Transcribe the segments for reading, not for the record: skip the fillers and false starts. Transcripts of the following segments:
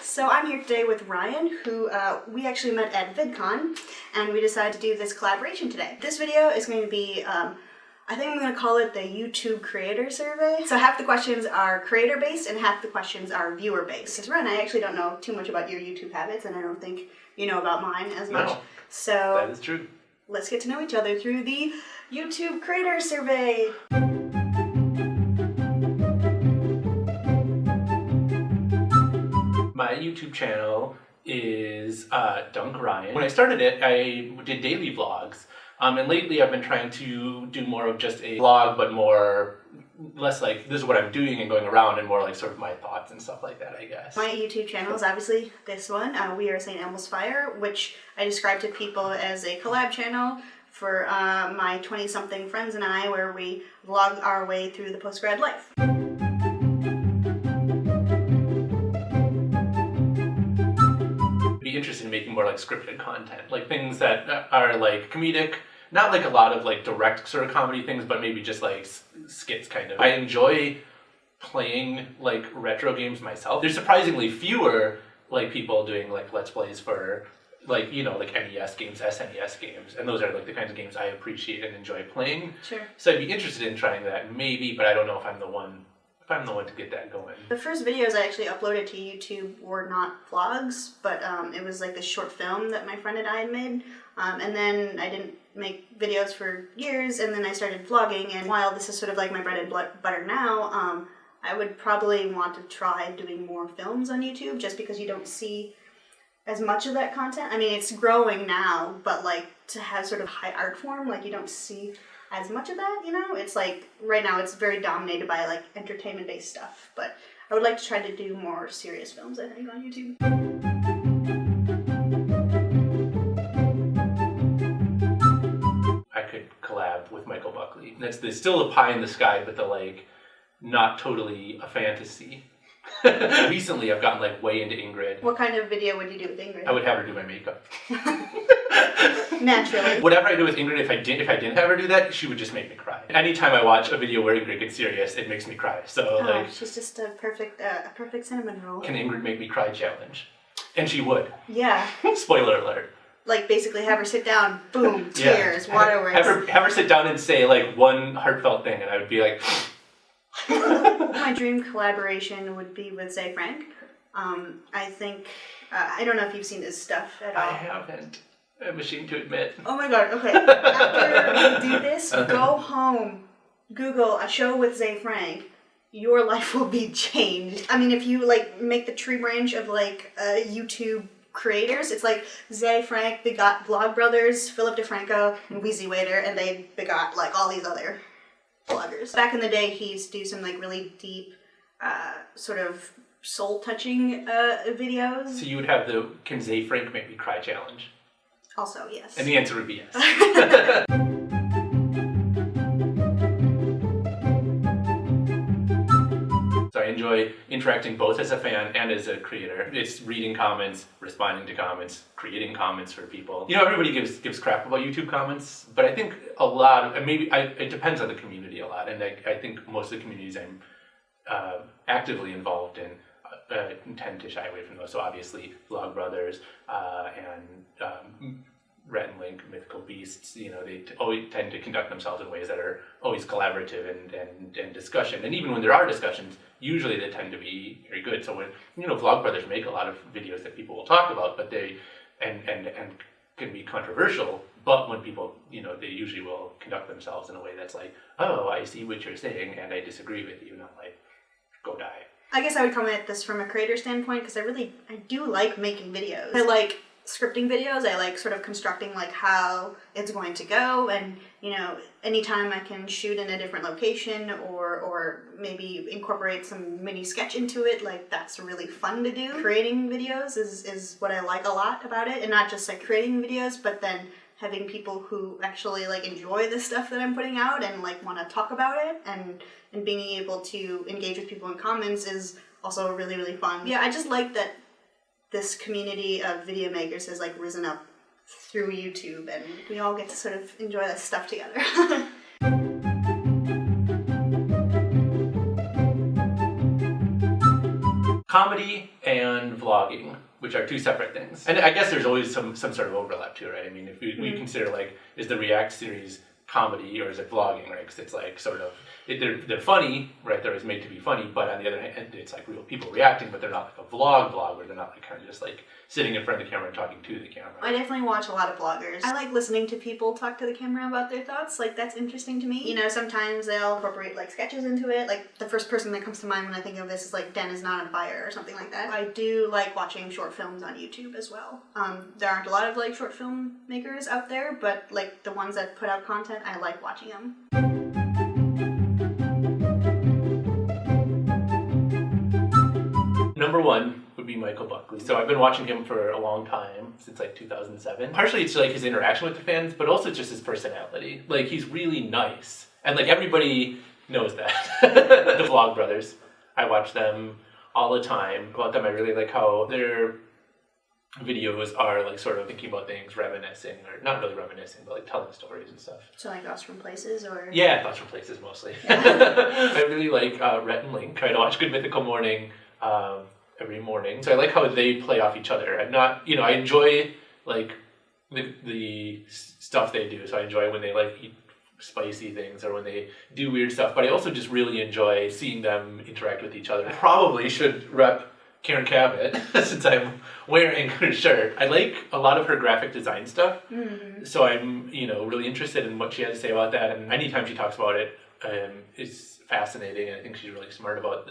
So I'm here today with Ryan, who we actually met at VidCon, and we decided to do this collaboration today. This video is going to be, I think I'm going to call it the YouTube creator survey. So half the questions are creator-based and half the questions are viewer-based. Because Ryan, I actually don't know too much about your YouTube habits, and I don't think you know about mine as much. No, so that is true. Let's get to know each other through the YouTube creator survey. My YouTube channel is DunkRyan. When I started it, I did daily vlogs. And lately I've been trying to do more of just a vlog, but less like this is what I'm doing and going around, and more like sort of my thoughts and stuff like that, I guess. My YouTube channel is obviously this one, wearestelmosfire, which I describe to people as a collab channel for my 20-something friends and I, where we vlog our way through the post-grad life. Be interested in making more like scripted content, like things that are like comedic, not like a lot of like direct sort of comedy things, but maybe just like skits kind of. I enjoy playing like retro games myself. There's surprisingly fewer like people doing like Let's Plays for like, you know, like NES games, SNES games, and those are like the kinds of games I appreciate and enjoy playing. Sure. So I'd be interested in trying that maybe, but I don't know if I'm the one to get that going. The first videos I actually uploaded to YouTube were not vlogs, but it was like this short film that my friend and I had made. And then I didn't make videos for years, and then I started vlogging, and while this is sort of like my bread and butter now, I would probably want to try doing more films on YouTube, just because you don't see as much of that content. I mean, it's growing now, but like to have sort of high art form, like you don't see as much of that, you know? It's like, right now it's very dominated by like entertainment-based stuff, but I would like to try to do more serious films, I think, on YouTube. I could collab with Michael Buckley. There's still a pie in the sky, but the like, not totally a fantasy. Recently I've gotten like way into Ingrid. What kind of video would you do with Ingrid? I would have her do my makeup. Naturally. Whatever I do with Ingrid, if I didn't have her do that, she would just make me cry. Anytime I watch a video where Ingrid gets serious, it makes me cry. So like, she's just a perfect cinnamon roll. Can Ingrid make me cry challenge? And she would. Yeah. Spoiler alert. Like basically have her sit down, boom, tears, waterworks. Have her sit down and say like one heartfelt thing, and I would be like. My dream collaboration would be with Zay Frank. I think, I don't know if you've seen his stuff at all. I haven't. I'm ashamed to admit. Oh my god, okay. After you do this, go home, Google a show with Zay Frank. Your life will be changed. I mean, if you like make the tree branch of like YouTube creators, it's like Zay Frank begot Vlogbrothers, Philip DeFranco, and Wheezy Waiter, and they begot like all these other vloggers. Back in the day, he used to do some like really deep, sort of soul-touching videos. So you would have the Can Zay Frank Make Me Cry challenge? Also, yes. And the answer would be yes. So I enjoy interacting both as a fan and as a creator. It's reading comments, responding to comments, creating comments for people. You know, everybody gives crap about YouTube comments, but I think a lot of, it depends on the community a lot, and I think most of the communities I'm actively involved in tend to shy away from those. So obviously, Vlogbrothers and Rhett and Link, Mythical Beasts, you know, they always tend to conduct themselves in ways that are always collaborative and discussion. And even when there are discussions, usually they tend to be very good. So when, you know, Vlogbrothers make a lot of videos that people will talk about, but they, and can be controversial, but when people, you know, they usually will conduct themselves in a way that's like, oh, I see what you're saying, and I disagree with you, not like, go die. I guess I would come at this from a creator standpoint, because I do like making videos. I like scripting videos. I like sort of constructing like how it's going to go, and you know, anytime I can shoot in a different location or maybe incorporate some mini sketch into it, like that's really fun to do. Creating videos is what I like a lot about it, and not just like creating videos, but then having people who actually like enjoy the stuff that I'm putting out and like want to talk about it, and being able to engage with people in comments is also really, really fun. Yeah, I just like that this community of video makers has like risen up through YouTube, and we all get to sort of enjoy that stuff together. comedy and vlogging, which are two separate things. And I guess there's always some sort of overlap too, right? I mean, if we consider like, is the React series comedy or is it vlogging, right? Because it's like sort of, they're funny, right? They're always made to be funny, but on the other hand, it's like real people reacting, but they're not like a vlog where they're not like kind of just like sitting in front of the camera and talking to the camera. I definitely watch a lot of vloggers. I like listening to people talk to the camera about their thoughts. Like, that's interesting to me. You know, sometimes they'll incorporate like sketches into it. Like, the first person that comes to mind when I think of this is like Den is not on fire or something like that. I do like watching short films on YouTube as well. There aren't a lot of like short film makers out there, but like the ones that put out content, I like watching them. Number one would be Michael Buckley. So I've been watching him for a long time, since like 2007. Partially it's like his interaction with the fans, but also just his personality. Like, he's really nice. And like, everybody knows that. The Vlog Brothers. I watch them all the time. About them, I really like how their videos are like sort of thinking about things, reminiscing, or not really reminiscing, but like telling stories and stuff. So like Thoughts from Places, or? Yeah, Thoughts from Places mostly. I really like Rhett and Link. Try to watch Good Mythical Morning every morning. So I like how they play off each other. I'm not, you know, I enjoy like the stuff they do. So I enjoy when they like eat spicy things or when they do weird stuff, but I also just really enjoy seeing them interact with each other. I probably should rep Karen Cabot since I'm wearing her shirt. I like a lot of her graphic design stuff, so I'm, you know, really interested in what she has to say about that, and anytime she talks about it, it's fascinating, and I think she's really smart about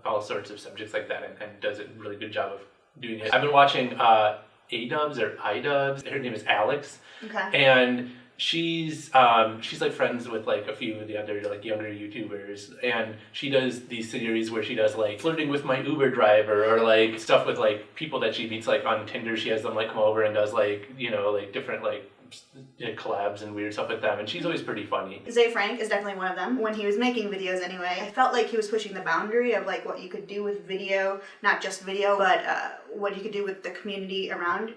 all sorts of subjects like that, and does a really good job of doing it. I've been watching A-dubs or I-dubs. Her name is Alex, and she's like friends with like a few of the other like younger YouTubers, and she does these series where she does like flirting with my Uber driver, or like stuff with like people that she meets like on Tinder. She has them like come over and does like, you know, like different like collabs and weird stuff with them, and she's always pretty funny. Zay Frank is definitely one of them. When he was making videos anyway, I felt like he was pushing the boundary of like what you could do with video, not just video, but what you could do with the community around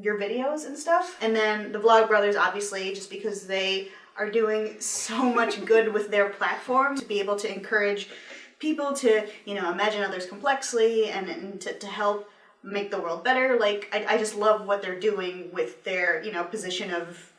your videos and stuff. And then the Vlog Brothers, obviously, just because they are doing so much good with their platform, to be able to encourage people to, you know, imagine others complexly and to help make the world better. Like, I just love what they're doing with their, you know, position of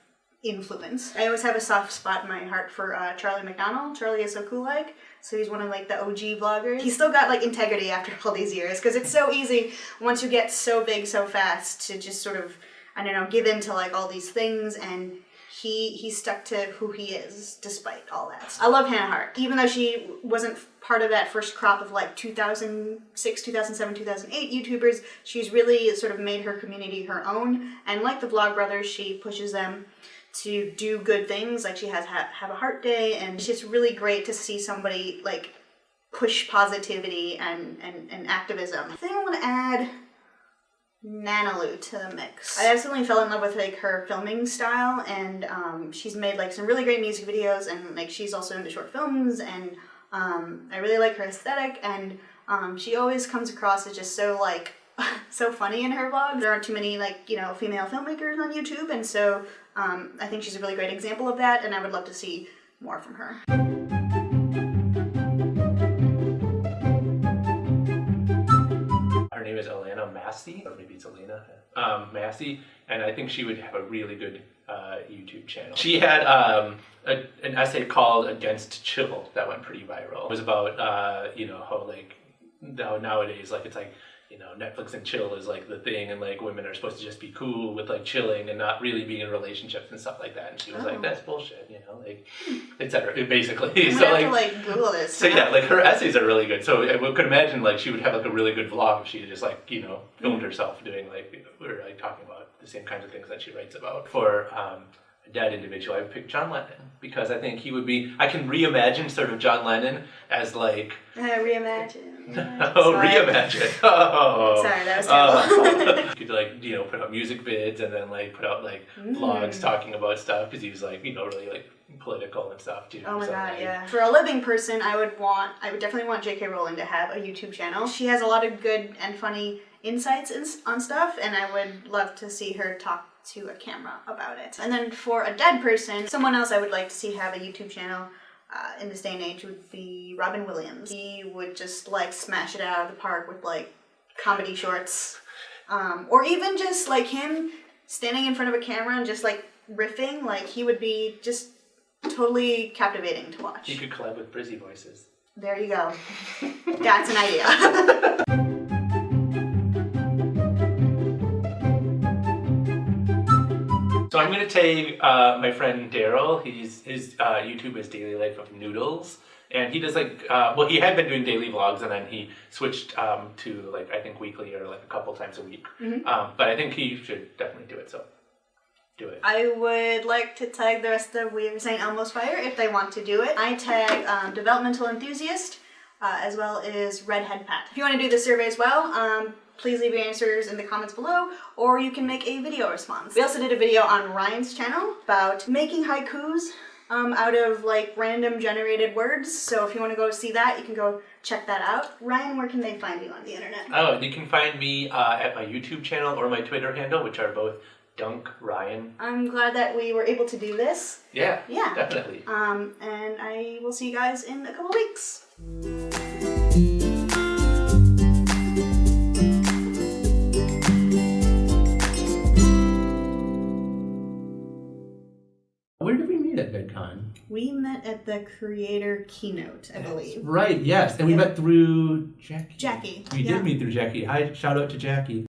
influence. I always have a soft spot in my heart for Charlie McDonald. Charlie is so cool, like. So he's one of like the OG vloggers. He's still got like integrity after all these years, because it's so easy once you get so big so fast to just sort of, I don't know, give in to like all these things, and he stuck to who he is despite all that. I love Hannah Hart. Even though she wasn't part of that first crop of like 2006, 2007, 2008 YouTubers, she's really sort of made her community her own, and like the Vlog Brothers, she pushes them to do good things. Like, she has Have a Heart Day, and it's just really great to see somebody like push positivity and activism. I think I want to add Nanalu to the mix. I absolutely fell in love with like her filming style, and she's made like some really great music videos, and like she's also into short films, and I really like her aesthetic, and she always comes across as just so like so funny in her vlogs. There aren't too many like, you know, female filmmakers on YouTube, and so I think she's a really great example of that, and I would love to see more from her. Her name is Alana Massey, or maybe it's Elena Massey, and I think she would have a really good YouTube channel. She had an essay called Against Chill that went pretty viral. It was about, you know, how like nowadays, like it's like, you know, Netflix and chill is like the thing, and like women are supposed to just be cool with like chilling and not really being in relationships and stuff like that. And she was like, that's bullshit, you know, like, etc. Basically. So like, have to like Google this. So yeah, like her essays are really good. So I could imagine like she would have like a really good vlog if she just like, you know, filmed herself doing like, or like talking about the same kinds of things that she writes about. For a dead individual, I would pick John Lennon, because I think he would be, I can reimagine sort of John Lennon as like... reimagine. Oh, reimagine. Oh. Sorry, that was terrible. You could like, you know, put out music vids and then like put out like vlogs talking about stuff, because he was like, you know, really like political and stuff too. Oh my so, god, like, yeah. For a living person, I would definitely want J.K. Rowling to have a YouTube channel. She has a lot of good and funny insights on stuff, and I would love to see her talk to a camera about it. And then for a dead person, someone else I would like to see have a YouTube channel in this day and age would be Robin Williams. He would just like smash it out of the park with like comedy shorts, or even just like him standing in front of a camera and just like riffing. Like he would be just totally captivating to watch. You could collab with Brizzy Voices. There you go. That's an idea. So I'm going to tag my friend Daryl. His YouTube is dailylifeofnoodles. And he does like, well, he had been doing daily vlogs and then he switched to like, I think weekly or like a couple times a week. But I think he should definitely do it, so do it. I would like to tag the rest of wearestelmosfire if they want to do it. I tag developmental enthusiast as well as redhead Pat. If you want to do the survey as well, please leave your answers in the comments below, or you can make a video response. We also did a video on Ryan's channel about making haikus out of like random generated words. So if you want to go see that, you can go check that out. Ryan, where can they find you on the internet? Oh, you can find me at my YouTube channel or my Twitter handle, which are both DunkRyan. I'm glad that we were able to do this. Yeah, Yeah. definitely. And I will see you guys in a couple weeks. Where did we meet at VidCon? We met at the creator keynote, I believe. Right, yes. And we met through Jackie. Jackie. We did meet through Jackie. Hi, shout out to Jackie.